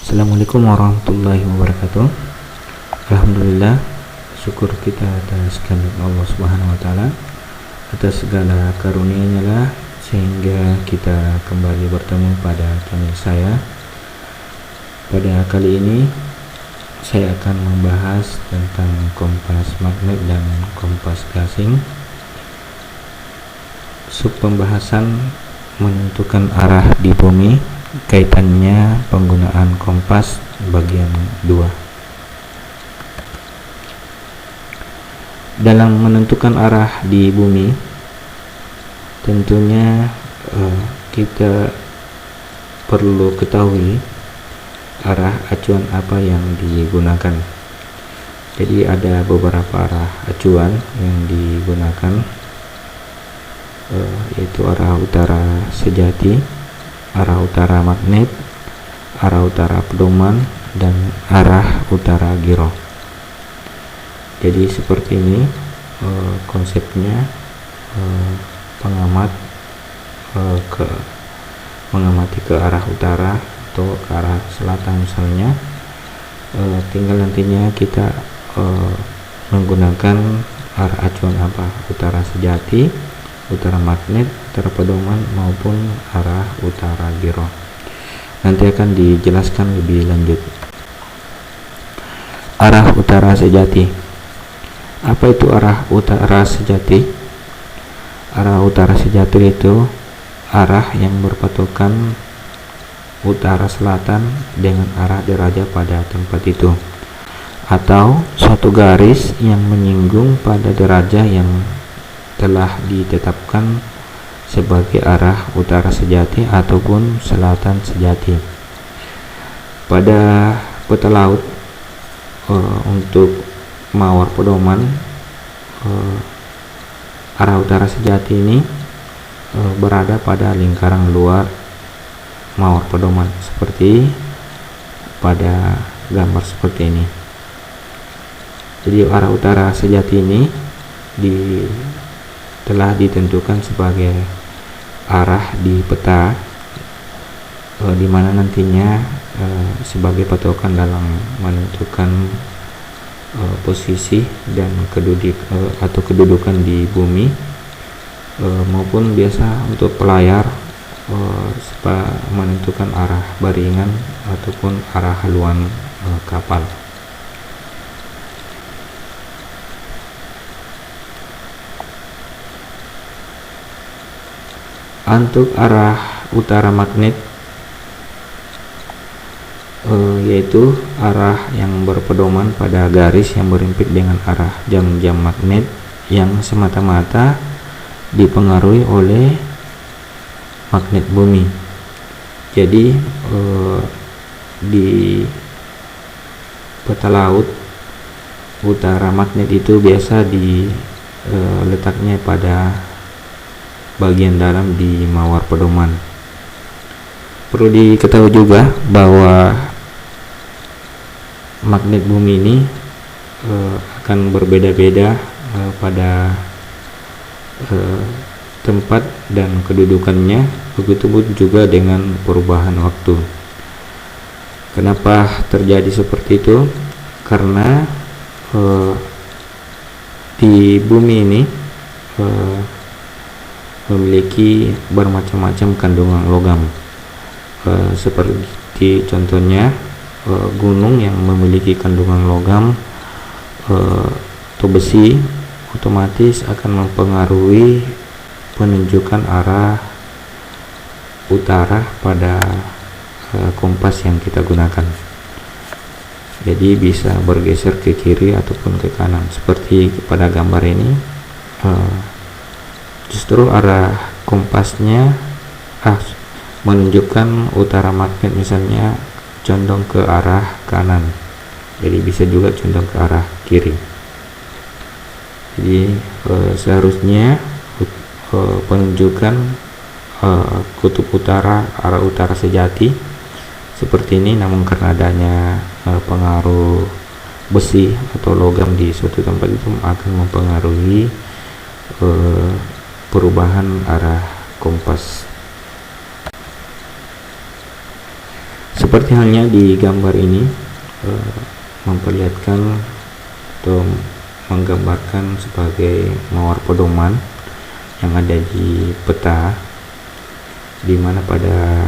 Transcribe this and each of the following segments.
Assalamualaikum warahmatullahi wabarakatuh. Alhamdulillah, syukur kita atas kehendak Allah Subhanahu wa taala, atas segala karunia-Nya lah sehingga kita kembali bertemu pada channel saya. Pada kali ini saya akan membahas tentang kompas magnet dan kompas gasing. Sub pembahasan menentukan arah di bumi, kaitannya penggunaan kompas bagian 2. Dalam menentukan arah di bumi, tentunya kita perlu ketahui arah acuan apa yang digunakan. Jadi ada beberapa arah acuan yang digunakan, yaitu arah utara sejati, arah utara magnet, arah utara pedoman, dan arah utara giro. Jadi seperti ini konsepnya. Pengamat mengamati ke arah utara atau ke arah selatan misalnya, tinggal nantinya kita menggunakan arah acuan apa, utara sejati, utara magnet, utara pedoman, maupun arah utara giro. Nanti akan dijelaskan lebih lanjut. Arah utara sejati. Apa itu arah utara sejati? Arah utara sejati itu arah yang berpatokan utara selatan dengan arah deraja pada tempat itu, atau suatu garis yang menyinggung pada deraja yang telah ditetapkan sebagai arah utara sejati ataupun selatan sejati. Pada peta laut untuk mawar pedoman, arah utara sejati ini berada pada lingkaran luar mawar pedoman, seperti pada gambar seperti ini. Jadi arah utara sejati ini telah ditentukan sebagai arah di peta, di mana nantinya sebagai patokan dalam menentukan posisi dan kedudukan di bumi, maupun biasa untuk pelayar menentukan arah baringan ataupun arah haluan kapal. Untuk arah utara magnet, yaitu arah yang berpedoman pada garis yang berimpit dengan arah jam-jam magnet yang semata-mata dipengaruhi oleh magnet bumi. Jadi di peta laut, utara magnet itu biasa letaknya pada bagian dalam di mawar pedoman. Perlu diketahui juga bahwa magnet bumi ini akan berbeda-beda pada tempat dan kedudukannya, begitu pun juga dengan perubahan waktu. Kenapa terjadi seperti itu? Karena di bumi ini memiliki bermacam-macam kandungan logam, seperti contohnya gunung yang memiliki kandungan logam atau besi, otomatis akan mempengaruhi penunjukan arah utara pada kompas yang kita gunakan. Jadi bisa bergeser ke kiri ataupun ke kanan, seperti pada gambar ini. Justru arah kompasnya menunjukkan utara magnet misalnya condong ke arah kanan, jadi bisa juga condong ke arah kiri. Jadi seharusnya penunjukan kutub utara, arah utara sejati seperti ini, namun karena adanya pengaruh besi atau logam di suatu tempat itu akan mempengaruhi perubahan arah kompas. Seperti halnya di gambar ini memperlihatkan atau menggambarkan sebagai mawar pedoman yang ada di peta, di mana pada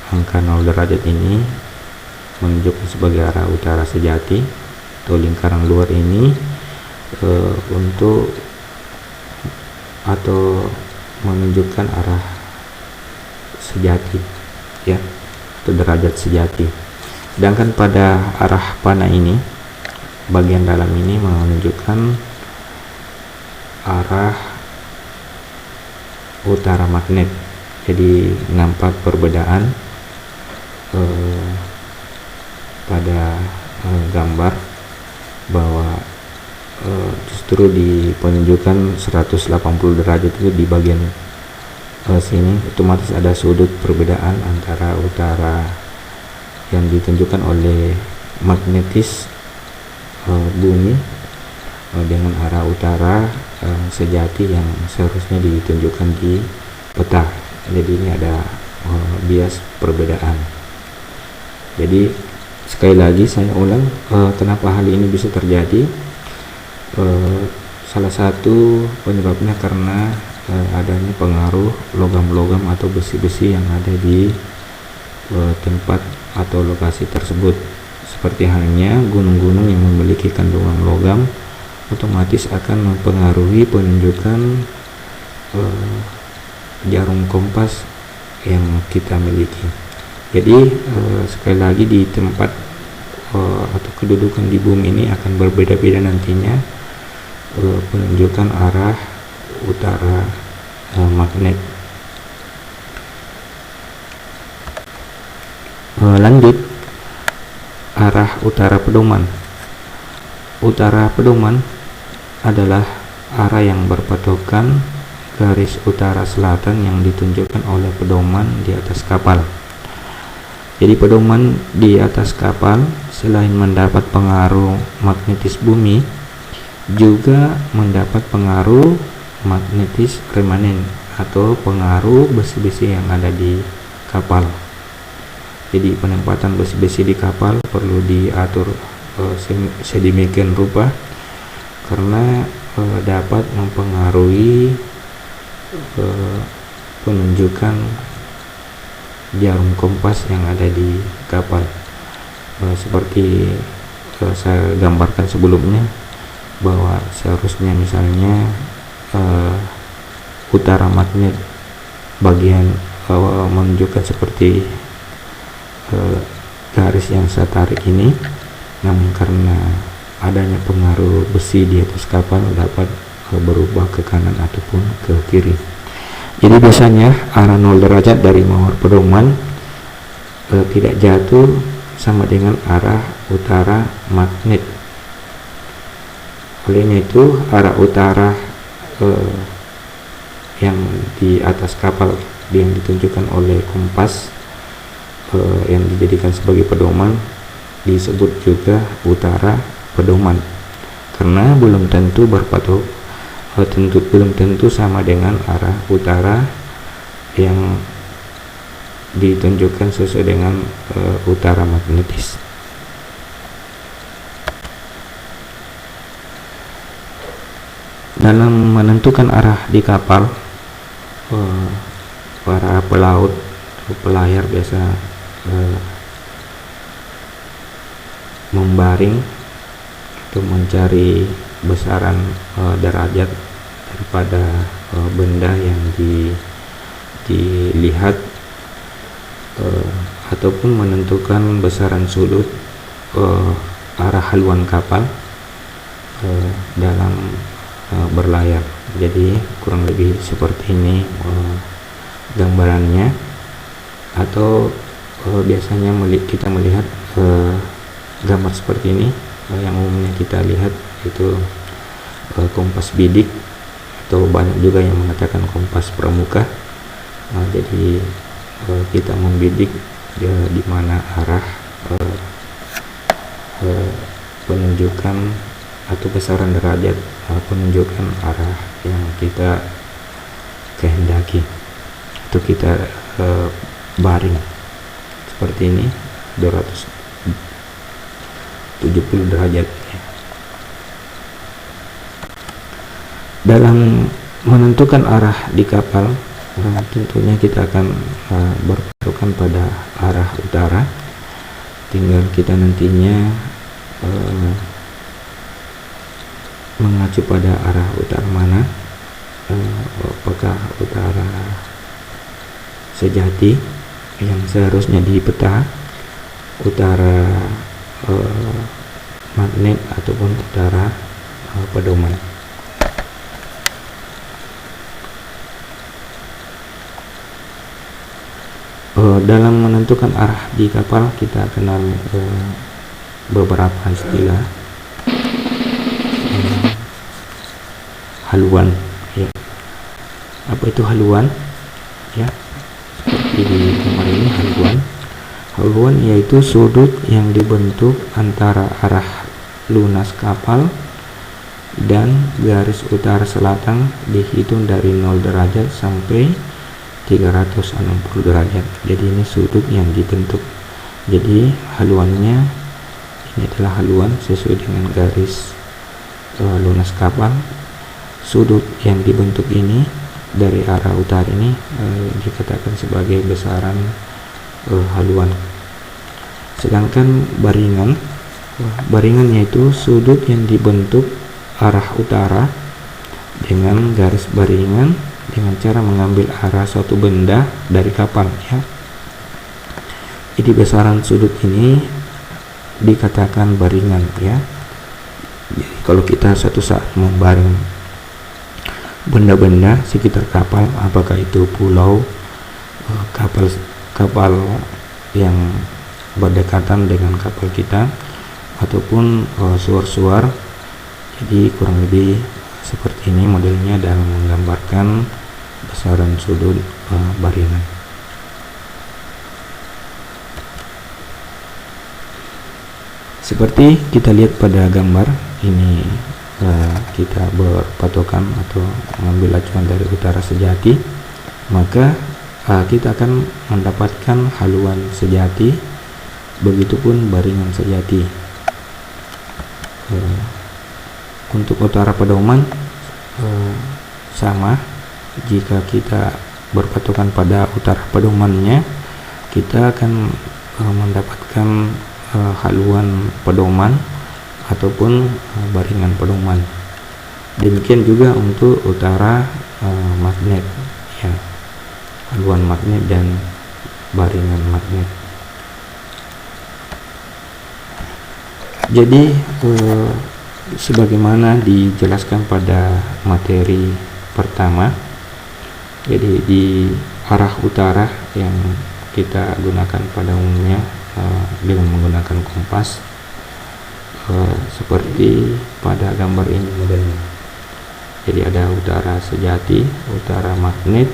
angka 0 derajat ini menunjukkan sebagai arah utara sejati, atau lingkaran luar ini untuk atau menunjukkan arah sejati, ya, atau derajat sejati. Sedangkan pada arah panah ini, bagian dalam ini menunjukkan arah utara magnet. Jadi nampak perbedaan pada gambar bahwa justru di penunjukan 180 derajat itu di bagian sini otomatis ada sudut perbedaan antara utara yang ditunjukkan oleh magnetis bumi dengan arah utara sejati yang seharusnya ditunjukkan di peta. Jadi ini ada bias perbedaan. Jadi sekali lagi saya ulang, kenapa hal ini bisa terjadi. Salah satu penyebabnya karena adanya pengaruh logam-logam atau besi-besi yang ada di tempat atau lokasi tersebut. Seperti halnya gunung-gunung yang memiliki kandungan logam otomatis akan mempengaruhi penunjukan jarum kompas yang kita miliki. Jadi sekali lagi di tempat atau kedudukan di bumi ini akan berbeda-beda nantinya penunjukan arah utara magnet. Lanjut, arah utara pedoman. Utara pedoman adalah arah yang berpatokan garis utara selatan yang ditunjukkan oleh pedoman di atas kapal. Jadi pedoman di atas kapal selain mendapat pengaruh magnetis bumi, juga mendapat pengaruh magnetis remanen atau pengaruh besi-besi yang ada di kapal. Jadi penempatan besi-besi di kapal perlu diatur sedemikian rupa karena dapat mempengaruhi penunjukan jarum kompas yang ada di kapal. Seperti saya gambarkan sebelumnya, bahwa seharusnya misalnya utara magnet bagian menunjukkan seperti garis yang saya tarik ini, namun karena adanya pengaruh besi di atas kapal dapat berubah ke kanan ataupun ke kiri. Jadi biasanya arah 0 derajat dari mawar pedoman tidak jatuh sama dengan arah utara magnet. Olehnya itu arah utara yang di atas kapal yang ditunjukkan oleh kompas yang dijadikan sebagai pedoman disebut juga utara pedoman, karena belum tentu belum tentu sama dengan arah utara yang ditunjukkan sesuai dengan utara magnetis. Dalam menentukan arah di kapal, para pelaut atau pelayar biasa membaring atau mencari besaran derajat daripada benda yang dilihat ataupun menentukan besaran sudut arah haluan kapal dalam berlayar. Jadi kurang lebih seperti ini gambarannya, atau biasanya kita melihat gambar seperti ini yang umumnya kita lihat itu kompas bidik, atau banyak juga yang mengatakan kompas pramuka. Jadi kita membidik di mana arah penunjukan atau besaran derajat penunjukan arah yang kita kehendaki atau kita baring seperti ini. 270 derajat. Dalam menentukan arah di kapal, tentunya kita akan berpatokan pada arah utara. Tinggal kita nantinya mengacu pada arah utara mana, apakah utara sejati yang seharusnya di peta, utara magnet, ataupun utara pedoman. Dalam menentukan arah di kapal, kita kenal beberapa istilah. Haluan, ya. Apa itu haluan? Ya, seperti di gambar ini, haluan. Haluan yaitu sudut yang dibentuk antara arah lunas kapal dan garis utara selatan, dihitung dari 0 derajat sampai 360 derajat. Jadi ini sudut yang dibentuk. Jadi haluannya ini adalah haluan sesuai dengan garis lunas kapal. Sudut yang dibentuk ini dari arah utara ini dikatakan sebagai besaran haluan. Sedangkan baringan yaitu sudut yang dibentuk arah utara dengan garis baringan dengan cara mengambil arah suatu benda dari kapal, ya. Jadi besaran sudut ini dikatakan baringan, ya. Jadi kalau kita suatu saat membaring benda-benda sekitar kapal, apakah itu pulau, kapal yang berdekatan dengan kapal kita, ataupun suar-suar, jadi kurang lebih seperti ini modelnya dalam menggambarkan besaran sudut baringan. Seperti kita lihat pada gambar ini, kita berpatokan atau mengambil acuan dari utara sejati, maka kita akan mendapatkan haluan sejati, begitupun baringan sejati. Untuk utara pedoman sama, jika kita berpatokan pada utara pedomannya, kita akan mendapatkan haluan pedoman ataupun baringan pedoman. Demikian juga untuk utara magnet, ya, haluan magnet dan baringan magnet. Jadi sebagaimana dijelaskan pada materi pertama, jadi di arah utara yang kita gunakan pada umumnya dengan menggunakan kompas, seperti pada gambar ini modelnya. Jadi ada utara sejati, utara magnet,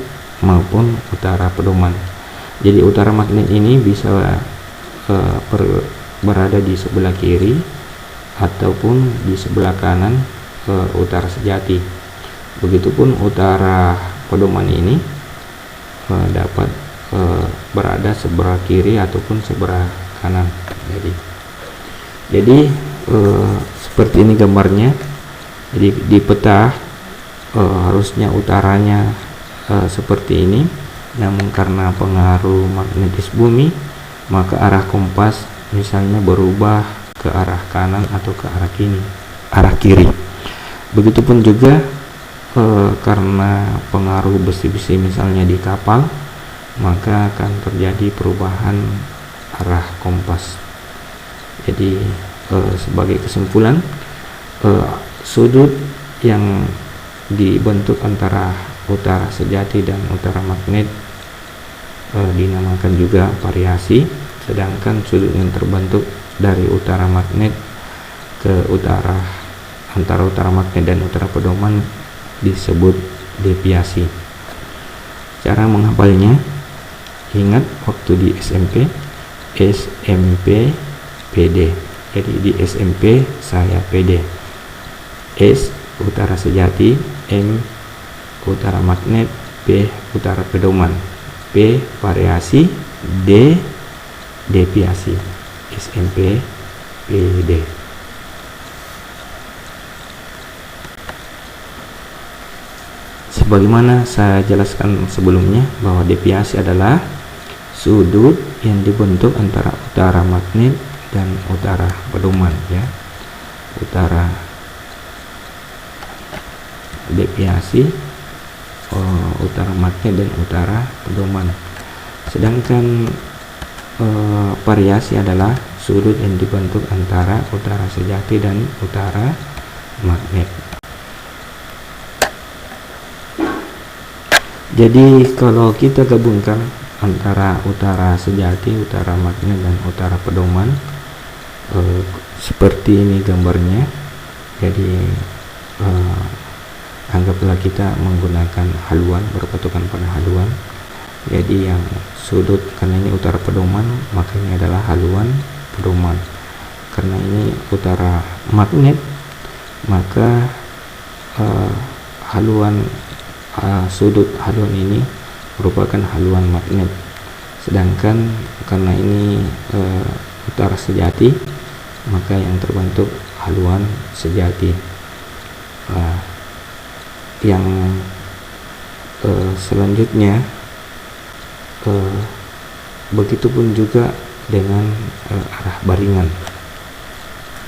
maupun utara pedoman. Jadi utara magnet ini bisa berada di sebelah kiri ataupun di sebelah kanan utara sejati. Begitupun utara pedoman ini dapat berada sebelah kiri ataupun sebelah kanan. Jadi seperti ini gambarnya. Jadi di peta harusnya utaranya seperti ini, namun karena pengaruh magnetis bumi, maka arah kompas misalnya berubah ke arah kanan atau ke arah kiri. Begitupun juga karena pengaruh besi-besi misalnya di kapal, maka akan terjadi perubahan arah kompas. Jadi sebagai kesimpulan, sudut yang dibentuk antara utara sejati dan utara magnet dinamakan juga variasi, sedangkan sudut yang terbentuk dari utara magnet ke utara, antara utara magnet dan utara pedoman, disebut deviasi. Cara menghafalnya, ingat waktu di SMP PD. Jadi di SMP saya PD. S utara sejati, M utara magnet, P utara pedoman, P variasi, D deviasi. SMP PD. Sebagaimana saya jelaskan sebelumnya bahwa deviasi adalah sudut yang dibentuk antara utara magnet dan utara pedoman, ya. Utara deviasi utara magnet dan utara pedoman. Sedangkan variasi adalah sudut yang dibentuk antara utara sejati dan utara magnet. Jadi kalau kita gabungkan antara utara sejati, utara magnet dan utara pedoman, seperti ini gambarnya. Jadi anggaplah kita menggunakan haluan, berpatokan pada haluan. Jadi yang sudut, karena ini utara pedoman, maka ini adalah haluan pedoman. Karena ini utara magnet, maka sudut haluan ini merupakan haluan magnet. Sedangkan karena ini utara sejati, maka yang terbentuk haluan sejati. Yang selanjutnya begitupun juga dengan arah baringan,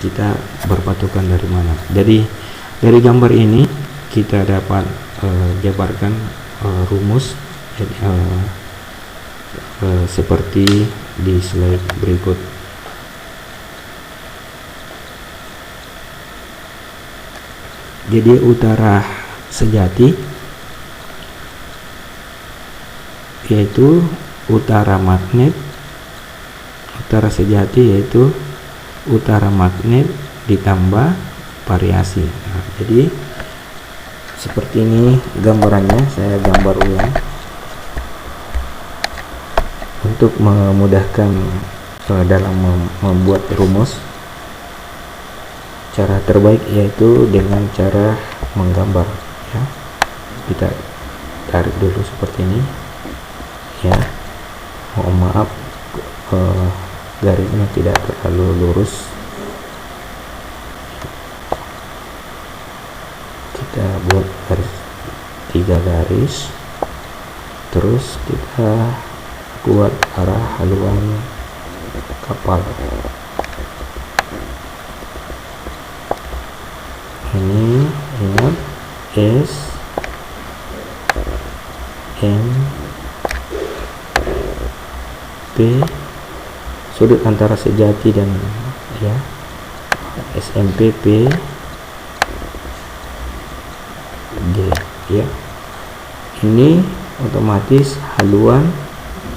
kita berpatokan dari mana. Jadi dari gambar ini kita dapat jabarkan rumus seperti di slide berikut. Jadi utara sejati yaitu utara magnet, utara sejati yaitu utara magnet ditambah variasi. Nah, jadi seperti ini gambarannya, saya gambar ulang untuk memudahkan dalam membuat rumus. Cara terbaik yaitu dengan cara menggambar, ya. Kita tarik dulu seperti ini, ya. Mohon maaf garisnya tidak terlalu lurus. Kita buat garis 3 garis, terus kita buat arah haluan kapal. Ini ingat S M P, sudut antara sejati dan, ya, SMP P D, ya. Ini otomatis haluan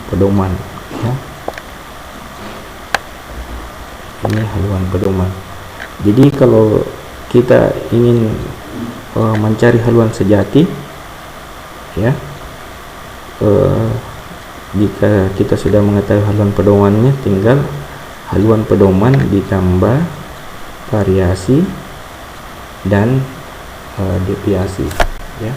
pedoman, ya. Ini haluan pedoman. Jadi kalau kita ingin mencari haluan sejati, ya, jika kita sudah mengetahui haluan pedomannya, tinggal haluan pedoman ditambah variasi dan deviasi, ya.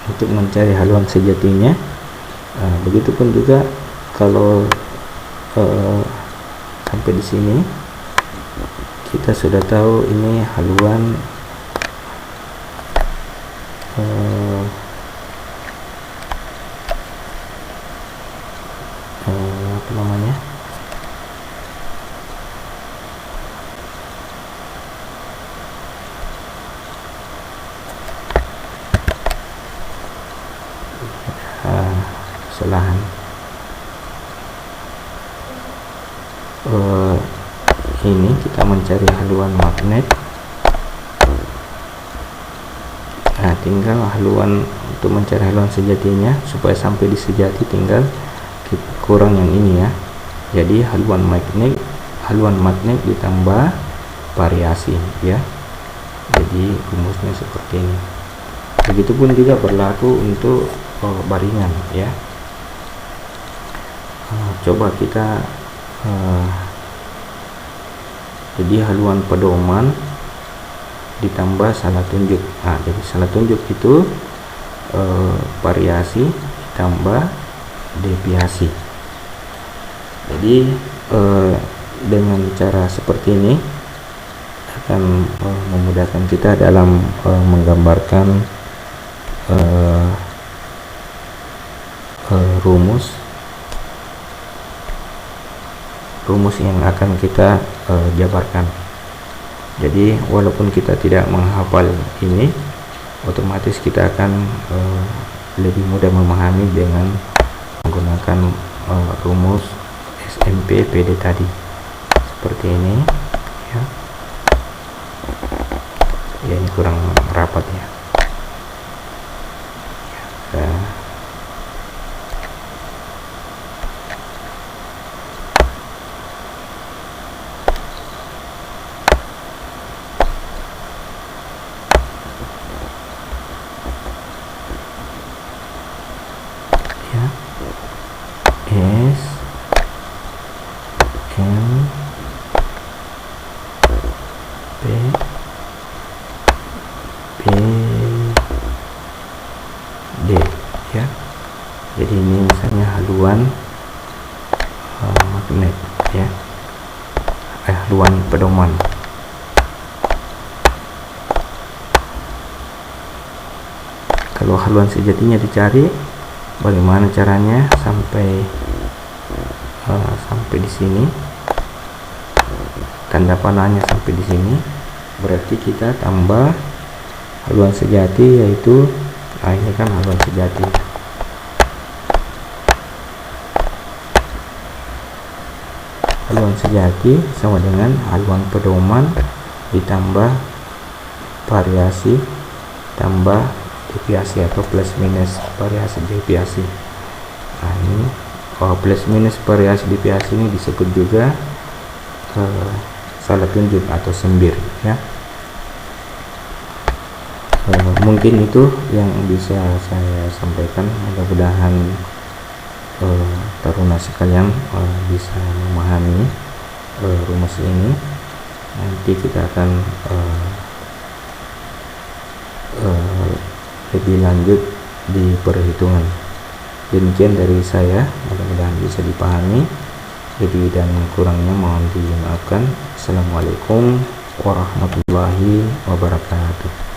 Untuk mencari haluan sejatinya, begitupun juga kalau sampai di sini kita sudah tahu ini haluan apa namanya, kesalahan. Ini kita mencari haluan magnet. Nah, tinggal haluan, untuk mencari haluan sejatinya supaya sampai di sejati tinggal kurang yang ini, ya. Jadi haluan magnet ditambah variasi, ya. Jadi rumusnya seperti ini. Begitupun juga berlaku untuk baringan, ya. Coba kita jadi haluan pedoman ditambah salah tunjuk. Nah, jadi salah tunjuk itu variasi ditambah deviasi. Jadi dengan cara seperti ini akan memudahkan kita dalam menggambarkan rumus yang akan kita jabarkan. Jadi walaupun kita tidak menghafal ini, otomatis kita akan lebih mudah memahami dengan menggunakan rumus SMP PD tadi seperti ini ya. Ini kurang rapat ya. S M P P D ya. Jadi ini misalnya haluan magnet ya, haluan pedoman. Kalau haluan sejatinya dicari, bagaimana caranya sampai di sini, tanda panahnya sampai di sini, berarti kita tambah haluan sejati, yaitu ini kan haluan sejati. Haluan sejati sama dengan haluan pedoman ditambah variasi tambah deviasi atau plus minus variasi deviasi. Nah ini plus minus variasi deviasi ini disebut juga salah tunjuk atau sembir ya. Mungkin itu yang bisa saya sampaikan. Mudah-mudahan taruna sekalian bisa memahami rumus ini. Nanti kita akan lebih lanjut di perhitungan. Demikian dari saya, mudah-mudahan bisa dipahami. Lebih dan kurangnya mohon dimaafkan. Assalamualaikum warahmatullahi wabarakatuh.